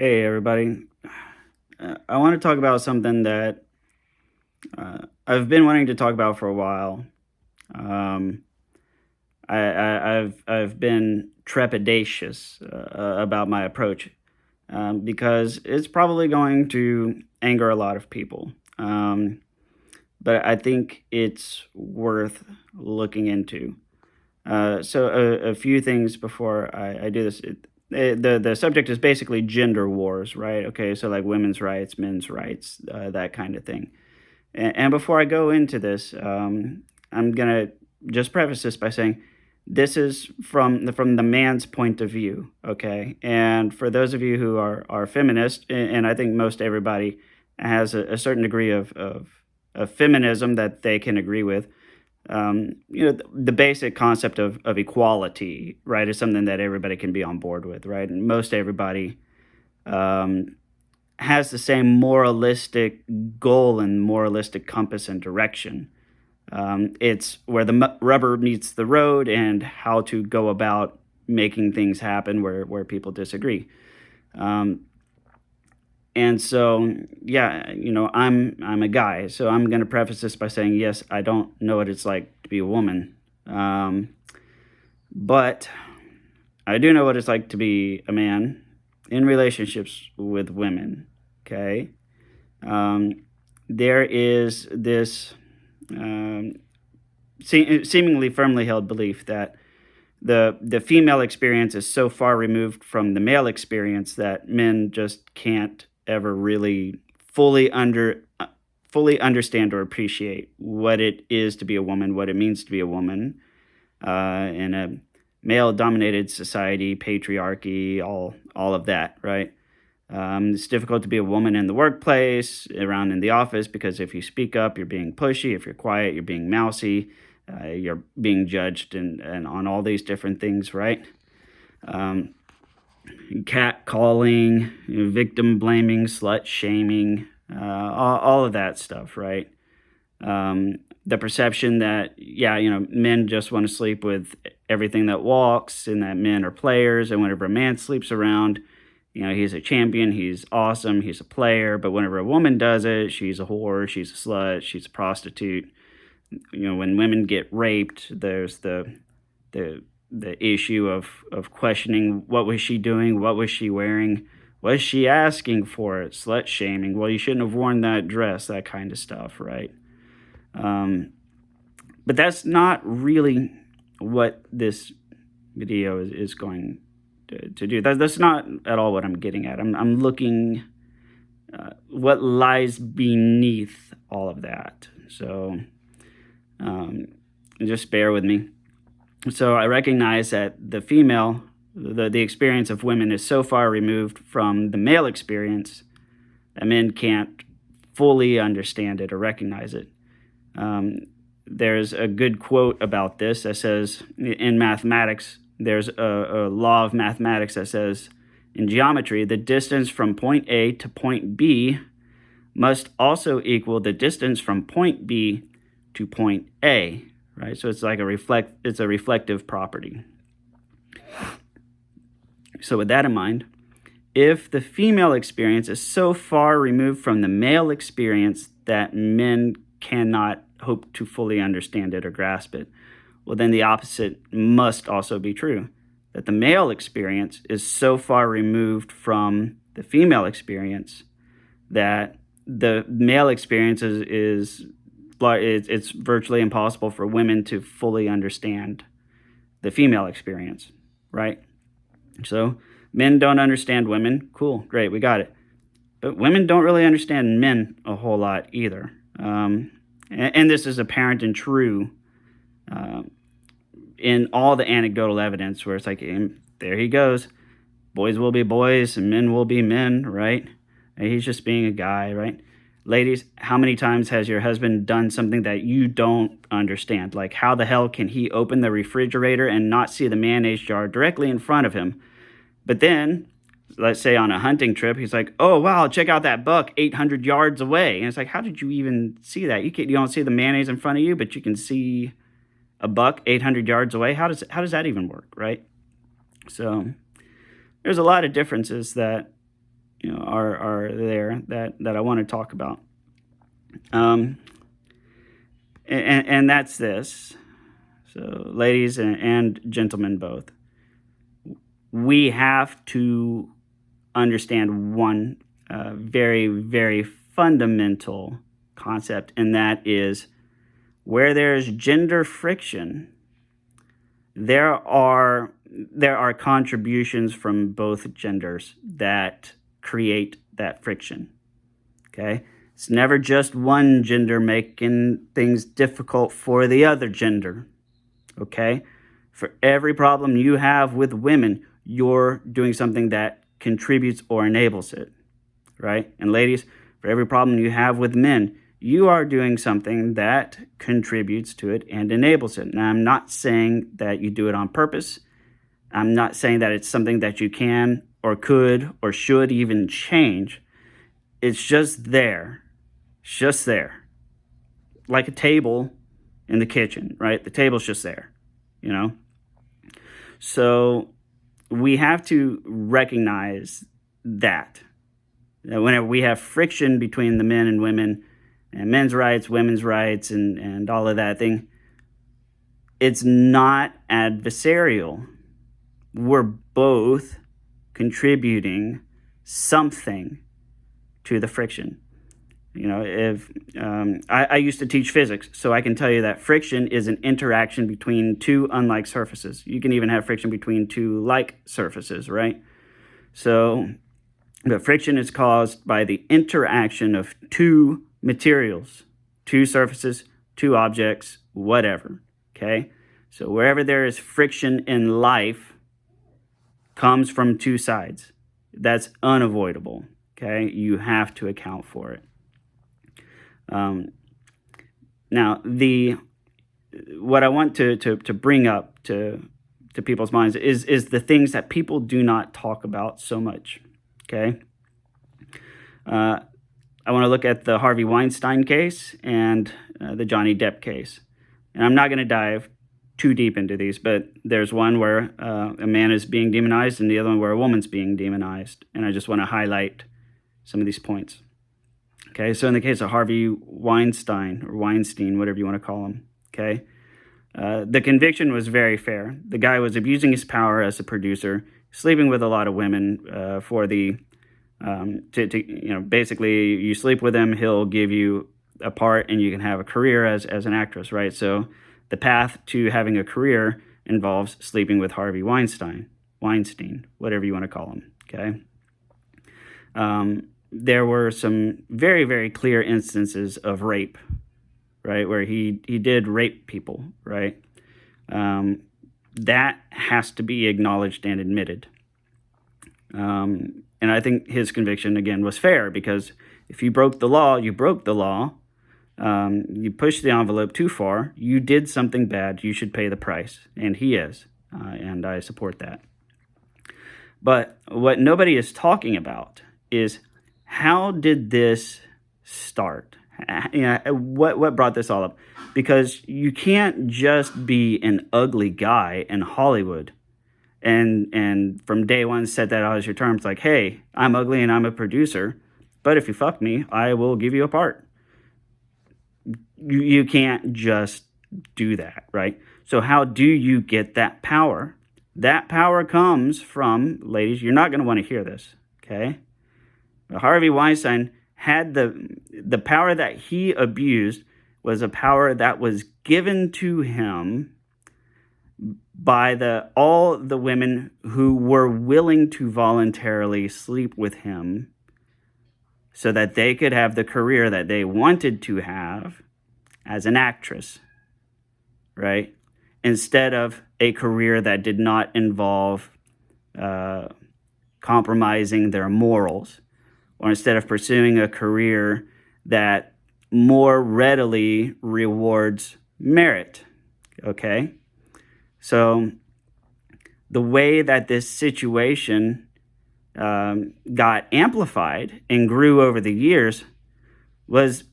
Hey, everybody. I want to talk about something that I've been wanting to talk about for a while. Um, I've been trepidatious about my approach because it's probably going to anger a lot of people. Um, but I think it's worth looking into. A few things before I do this. The subject is basically gender wars, right? Okay, so like women's rights, men's rights, that kind of thing. And before I go into this, I'm gonna just preface this by saying this is from the man's point of view, okay? And for those of you who are feminist, and I think most everybody has a certain degree of feminism that they can agree with. The basic concept of equality, right, is something that everybody can be on board with, right? And most everybody um, has the same moralistic goal and moralistic compass and direction. It's where the rubber meets the road and how to go about making things happen where people disagree. Um, and so, yeah, I'm a guy, so I'm going to preface this by saying, yes, I don't know what it's like to be a woman. Um, But I do know what it's like to be a man in relationships with women. Okay. Um, there is this um, seemingly firmly held belief that the female experience is so far removed from the male experience that men just can't ever really fully under fully understand or appreciate what it is to be a woman, what it means to be a woman, in a male-dominated society, patriarchy, all of that, right? It's difficult to be a woman in the workplace, around in the office, because if you speak up, you're being pushy. If you're quiet, you're being mousy. You're being judged and on all these different things, right? Um, Cat calling, victim blaming, slut shaming, all of that stuff, right? The perception that, yeah, men just want to sleep with everything that walks and that men are players. And whenever a man sleeps around, he's a champion, he's awesome, he's a player. But whenever a woman does it, she's a whore, she's a slut, she's a prostitute. When women get raped, there's the issue of questioning, what was she doing, what was she wearing, was she asking for it, slut shaming, well, you shouldn't have worn that dress, that kind of stuff, right? Um, but that's not really what this video is going to do. That's not at all what I'm getting at. I'm looking what lies beneath all of that. So um, just bear with me. So I recognize that the experience of women is so far removed from the male experience that men can't fully understand it or recognize it. Um, there's a good quote about this that says, in mathematics, there's a law of mathematics that says, in geometry, the distance from point A to point B must also equal the distance from point B to point A, right? So it's like it's a reflective property. So with that in mind, if the female experience is so far removed from the male experience that men cannot hope to fully understand it or grasp it, well, then the opposite must also be true, that the male experience is so far removed from the female experience that the male experience is it's virtually impossible for women to fully understand the female experience, right? So men don't understand women. Cool, great, we got it. But women don't really understand men a whole lot either. And this is apparent and true uh, in all the anecdotal evidence where it's like, there he goes. Boys will be boys and men will be men, right? And he's just being a guy, right? Ladies, how many times has your husband done something that you don't understand? Like, how the hell can he open the refrigerator and not see the mayonnaise jar directly in front of him? But then, let's say on a hunting trip, he's like, "Oh wow, check out that buck 800 yards away," and it's like, how did you even see that? You don't see the mayonnaise in front of you, but you can see a buck 800 yards away. How does that even work, right? So there's a lot of differences that are there that I want to talk about. Um, and that's this. So, ladies and gentlemen both, we have to understand one very, very fundamental concept, and that is where there's gender friction, there are contributions from both genders that create that friction. Okay? It's never just one gender making things difficult for the other gender. Okay? For every problem you have with women, you're doing something that contributes or enables it, right? And ladies, for every problem you have with men, you are doing something that contributes to it and enables it. Now, I'm not saying that you do it on purpose. I'm not saying that it's something that you can or could or should even change. It's just there. It's just there. Like a table in the kitchen, right? The table's just there, you know? So we have to recognize that whenever we have friction between the men and women, and men's rights, women's rights, and all of that thing, it's not adversarial. We're both contributing something to the friction. You know, if I used to teach physics, so I can tell you that friction is an interaction between two unlike surfaces. You can even have friction between two like surfaces, right? So the friction is caused by the interaction of two materials, two surfaces, two objects, whatever, okay? So wherever there is friction in life comes from two sides. That's unavoidable, okay? You have to account for it. Now, what I want to bring up to people's minds is the things that people do not talk about so much, okay? I want to look at the Harvey Weinstein case and the Johnny Depp case. And I'm not going to dive too deep into these, but there's one where a man is being demonized and the other one where a woman's being demonized. And I just want to highlight some of these points. Okay, so in the case of Harvey Weinstein, or Weinstein, whatever you want to call him, okay, the conviction was very fair. The guy was abusing his power as a producer, sleeping with a lot of women for the basically you sleep with him, he'll give you a part and you can have a career as an actress, right? So the path to having a career involves sleeping with Harvey Weinstein, whatever you want to call him, okay? There were some very, very clear instances of rape, right, where he did rape people, right? That has to be acknowledged and admitted. And I think his conviction, again, was fair, because if you broke the law, you broke the law. You pushed the envelope too far. You did something bad. You should pay the price. And he is. And I support that. But what nobody is talking about is, how did this start? What brought this all up? Because you can't just be an ugly guy in Hollywood and from day one set that out as your terms, like, hey, I'm ugly and I'm a producer, but if you fuck me, I will give you a part. You can't just do that, right? So how do you get that power? That power comes from, ladies, you're not going to want to hear this, okay? Harvey Weinstein had the power that he abused was a power that was given to him by all the women who were willing to voluntarily sleep with him so that they could have the career that they wanted to have as an actress, right? Instead of a career that did not involve compromising their morals, or instead of pursuing a career that more readily rewards merit, okay? So the way that this situation got amplified and grew over the years was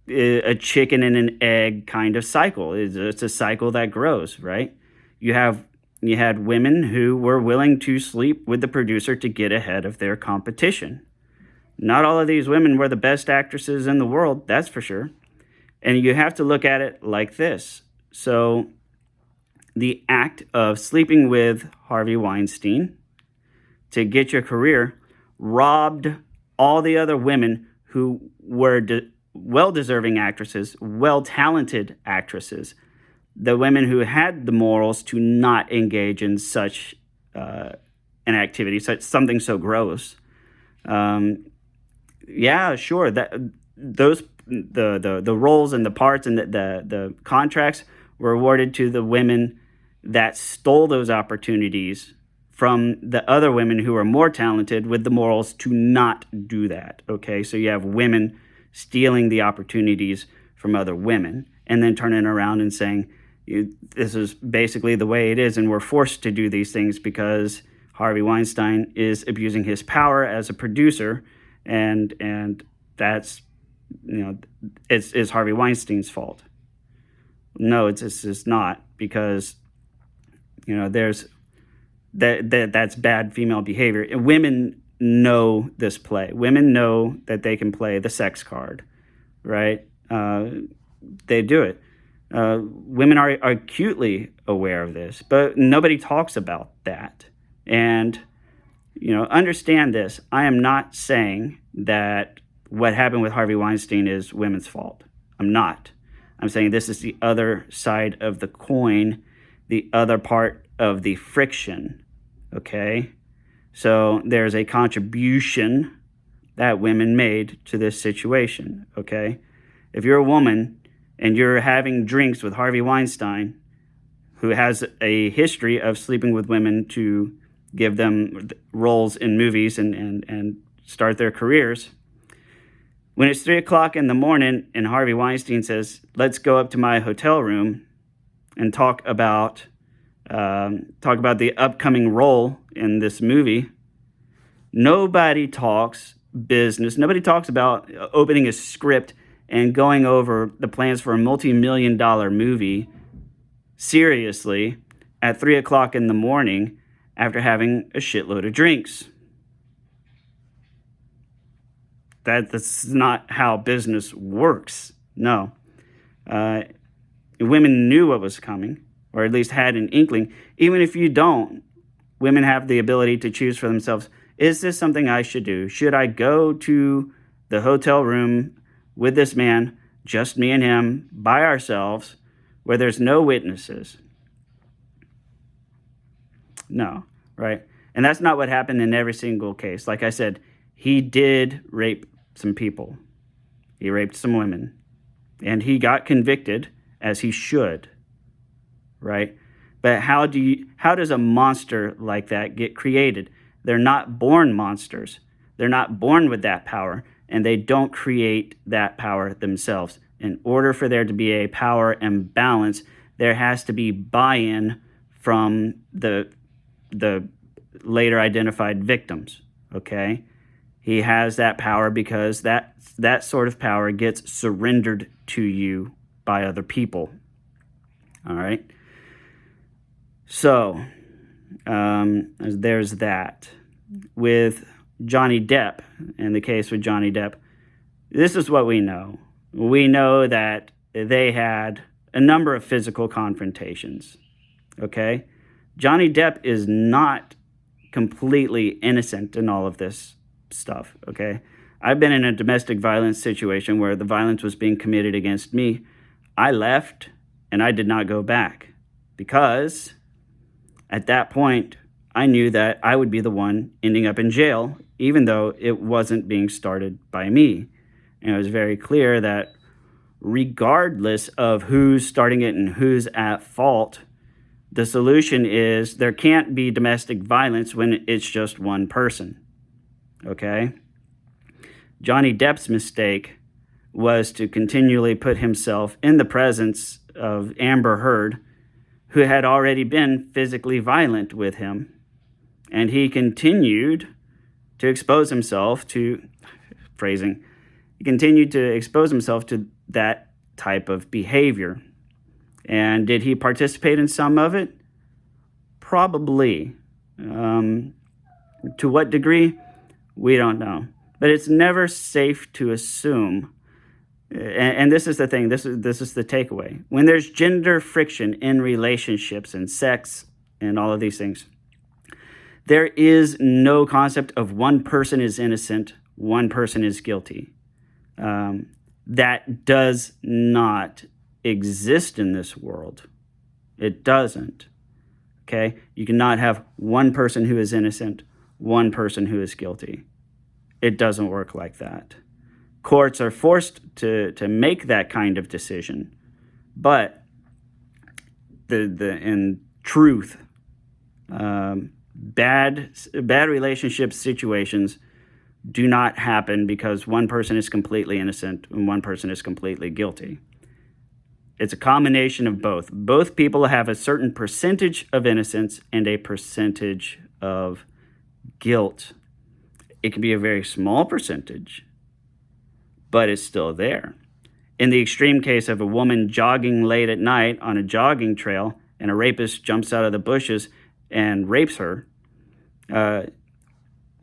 a chicken and an egg kind of cycle. It's a cycle that grows, right? You had women who were willing to sleep with the producer to get ahead of their competition. Not all of these women were the best actresses in the world, that's for sure. And you have to look at it like this. So, the act of sleeping with Harvey Weinstein to get your career robbed all the other women who were well-deserving actresses, well-talented actresses, the women who had the morals to not engage in such an activity, such something so gross. Um, yeah, sure. That those the roles and the parts and the contracts were awarded to the women that stole those opportunities from the other women who are more talented with the morals to not do that. Okay, so you have women stealing the opportunities from other women and then turning around and saying, this is basically the way it is, and we're forced to do these things because Harvey Weinstein is abusing his power as a producer, and that's, it's Harvey Weinstein's fault. No, it's not, because there's that's bad female behavior. And women know this play. Women know that they can play the sex card, right? They do it. Women are acutely aware of this, but nobody talks about that. And, understand this. I am not saying that what happened with Harvey Weinstein is women's fault. I'm not. I'm saying this is the other side of the coin, the other part of the friction, okay? So there's a contribution that women made to this situation, okay? If you're a woman and you're having drinks with Harvey Weinstein, who has a history of sleeping with women to give them roles in movies and start their careers, when it's 3 o'clock in the morning and Harvey Weinstein says, let's go up to my hotel room and talk about the upcoming role in this movie, nobody talks business. Nobody talks about opening a script and going over the plans for a multi-million-dollar movie seriously at 3 o'clock in the morning after having a shitload of drinks. That's not how business works. No. Women knew what was coming, or at least had an inkling. Even if you don't, women have the ability to choose for themselves, is this something I should do? Should I go to the hotel room with this man, just me and him, by ourselves, where there's no witnesses? No, right? And that's not what happened in every single case. Like I said, he did rape some people. He raped some women. And he got convicted, as he should, right? But how does a monster like that get created? They're not born monsters. They're not born with that power, and they don't create that power themselves. In order for there to be a power imbalance, there has to be buy-in from the later identified victims, okay? He has that power because that sort of power gets surrendered to you by other people, all right? So, there's that. With Johnny Depp, in the case with Johnny Depp, this is what we know. We know that they had a number of physical confrontations, okay? Johnny Depp is not completely innocent in all of this stuff, okay? I've been in a domestic violence situation where the violence was being committed against me. I left, and I did not go back, because at that point, I knew that I would be the one ending up in jail, even though it wasn't being started by me. And it was very clear that regardless of who's starting it and who's at fault, the solution is there can't be domestic violence when it's just one person, okay? Johnny Depp's mistake was to continually put himself in the presence of Amber Heard, who had already been physically violent with him. And he continued to expose himself to, he continued to expose himself to that type of behavior. And did he participate in some of it? Probably. To what degree? We don't know. But it's never safe to assume, and this is the thing, this is the takeaway. When there's gender friction in relationships and sex and all of these things, there is no concept of one person is innocent, one person is guilty. That does not exist in this world. It doesn't. Okay? You cannot have one person who is innocent, one person who is guilty. It doesn't work like that. Courts are forced to make that kind of decision, but in truth, bad relationship situations do not happen because one person is completely innocent and one person is completely guilty. It's a combination of both. Both people have a certain percentage of innocence and a percentage of guilt. It can be a very small percentage, but it's still there. In the extreme case of a woman jogging late at night on a jogging trail and a rapist jumps out of the bushes and rapes her,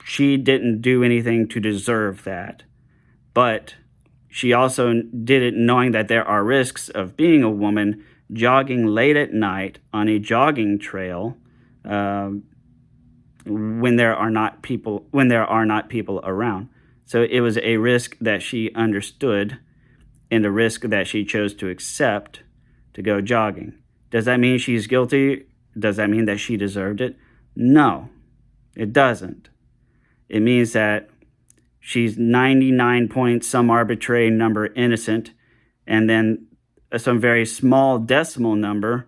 she didn't do anything to deserve that. But she also did it knowing that there are risks of being a woman jogging late at night on a jogging trail when there are not people around. So it was a risk that she understood and a risk that she chose to accept to go jogging. Does that mean she's guilty? Does that mean that she deserved it? No, it doesn't. It means that she's 99 point some arbitrary number innocent, and then some very small decimal number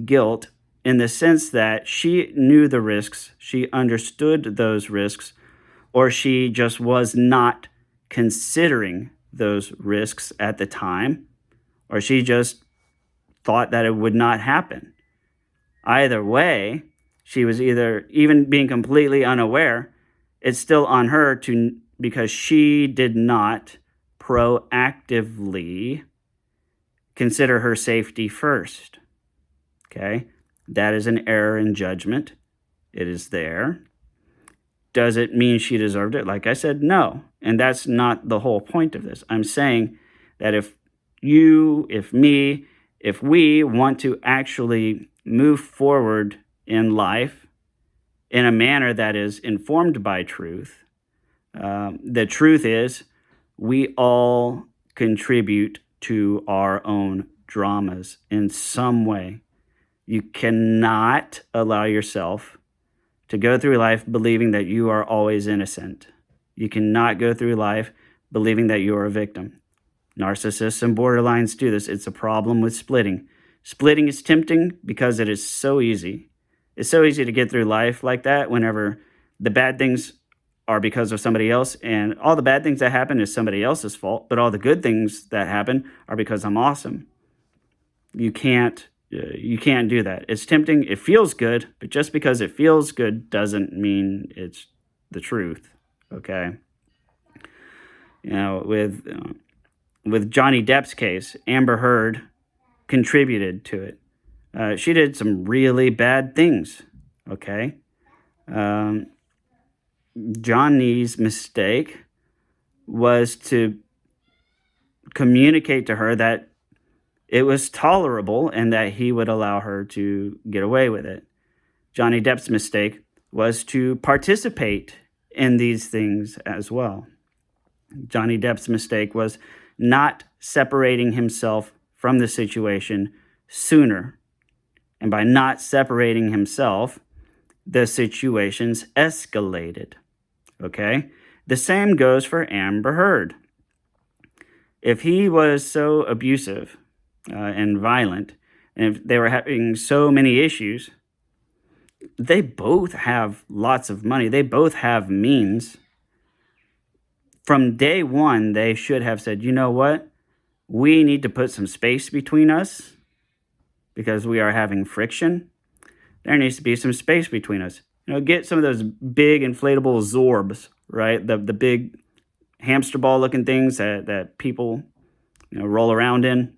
guilt, in the sense that she knew the risks, she understood those risks, or she just was not considering those risks at the time, or she just thought that it would not happen. Either way, she was either, even being completely unaware, it's still on her because she did not proactively consider her safety first. Okay? That is an error in judgment. It is there. Does it mean she deserved it? Like I said, no. And that's not the whole point of this. I'm saying that if you, if me, if we want to actually move forward in life in a manner that is informed by truth, the truth is we all contribute to our own dramas in some way. You cannot allow yourself to go through life believing that you are always innocent. You cannot go through life believing that you are a victim. Narcissists and borderlines do this. It's a problem with splitting. Splitting is tempting because it is so easy. It's so easy to get through life like that whenever the bad things are because of somebody else, and all the bad things that happen is somebody else's fault, but all the good things that happen are because I'm awesome. You can't do that. It's tempting. It feels good, but just because it feels good doesn't mean it's the truth. Okay. You know, with Johnny Depp's case, Amber Heard contributed to it. She did some really bad things. Okay. Johnny's mistake was to communicate to her that it was tolerable and that he would allow her to get away with it. Johnny Depp's mistake was to participate in these things as well. Johnny Depp's mistake was not separating himself from the situation sooner. And by not separating himself, the situations escalated. Okay? The same goes for Amber Heard. If he was so abusive and violent, and if they were having so many issues, they both have lots of money. They both have means. From day one, they should have said, you know what? We need to put some space between us because we are having friction. There needs to be some space between us. You know, get some of those big inflatable Zorbs, right? The big hamster ball looking things that people, roll around in.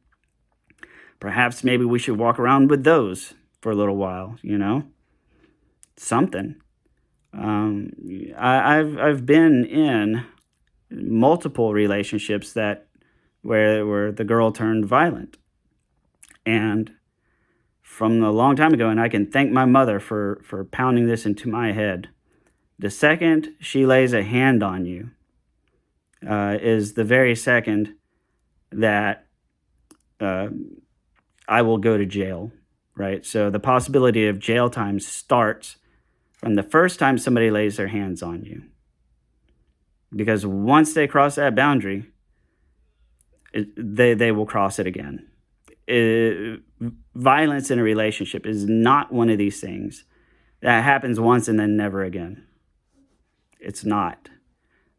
Perhaps maybe we should walk around with those for a little while, something. I've been in multiple relationships where the girl turned violent. And from a long time ago, and I can thank my mother for pounding this into my head, the second she lays a hand on you is the very second that I will go to jail, right? So the possibility of jail time starts from the first time somebody lays their hands on you. Because once they cross that boundary, they will cross it again. Violence in a relationship is not one of these things that happens once and then never again. It's not.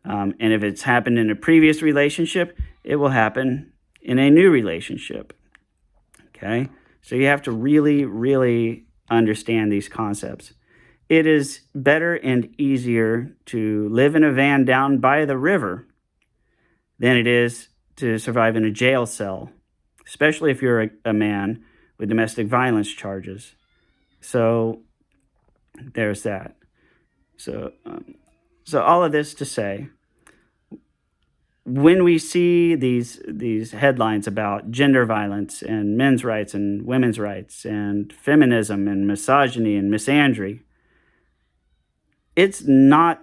And if it's happened in a previous relationship, it will happen in a new relationship. Okay? So you have to really, really understand these concepts. It is better and easier to live in a van down by the river than it is to survive in a jail cell, especially if you're a man with domestic violence charges. So there's that. So all of this to say, when we see these headlines about gender violence and men's rights and women's rights and feminism and misogyny and misandry, it's not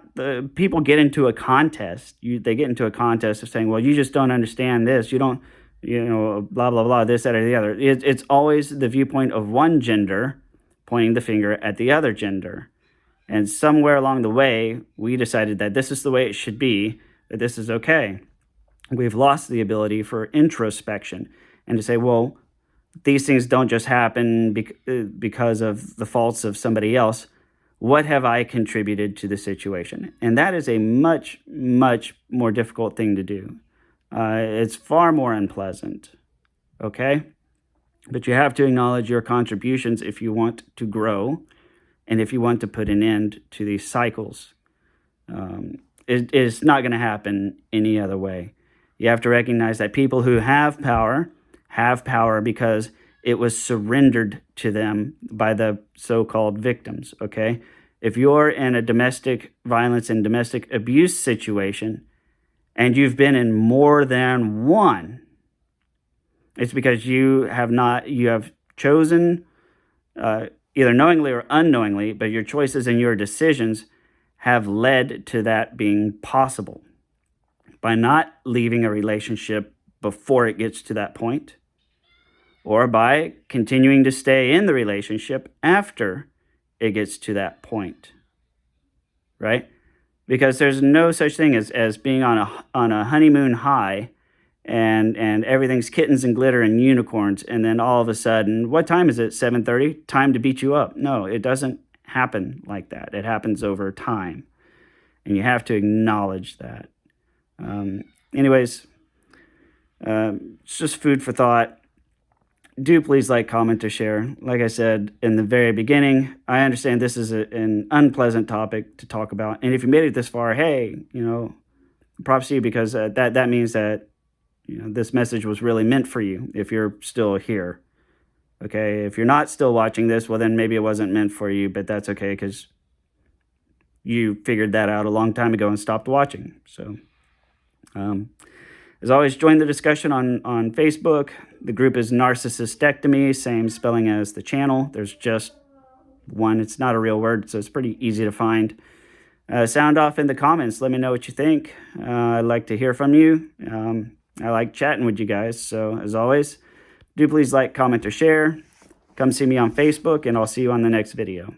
people get into a contest. They get into a contest of saying, well, you just don't understand this. You don't, blah, blah, blah, this, that, or the other. It's always the viewpoint of one gender pointing the finger at the other gender. And somewhere along the way, we decided that this is the way it should be, that this is okay. We've lost the ability for introspection and to say, well, these things don't just happen because of the faults of somebody else. What have I contributed to the situation? And that is a much, much more difficult thing to do. It's far more unpleasant, okay? But you have to acknowledge your contributions if you want to grow and if you want to put an end to these cycles. It is not going to happen any other way. You have to recognize that people who have power because it was surrendered to them by the so-called victims, okay? If you're in a domestic violence and domestic abuse situation and you've been in more than one, it's because you have chosen, either knowingly or unknowingly, but your choices and your decisions have led to that being possible. By not leaving a relationship before it gets to that point, or by continuing to stay in the relationship after it gets to that point, right? Because there's no such thing as being on a honeymoon high and everything's kittens and glitter and unicorns, and then all of a sudden, what time is it? 7:30? Time to beat you up. No, it doesn't happen like that. It happens over time, and you have to acknowledge that. Anyways, it's just food for thought. Do please like, comment, or share. Like I said in the very beginning, I understand this is an unpleasant topic to talk about. And if you made it this far, hey, props to you, because that means that this message was really meant for you if you're still here. Okay, if you're not still watching this, well, then maybe it wasn't meant for you, but that's okay because you figured that out a long time ago and stopped watching. So, as always, join the discussion on Facebook. The group is Narcissistectomy, same spelling as the channel. There's just one. It's not a real word, so it's pretty easy to find. Sound off in the comments. Let me know what you think. I'd like to hear from you. I like chatting with you guys. So, as always, do please like, comment, or share. Come see me on Facebook, and I'll see you on the next video.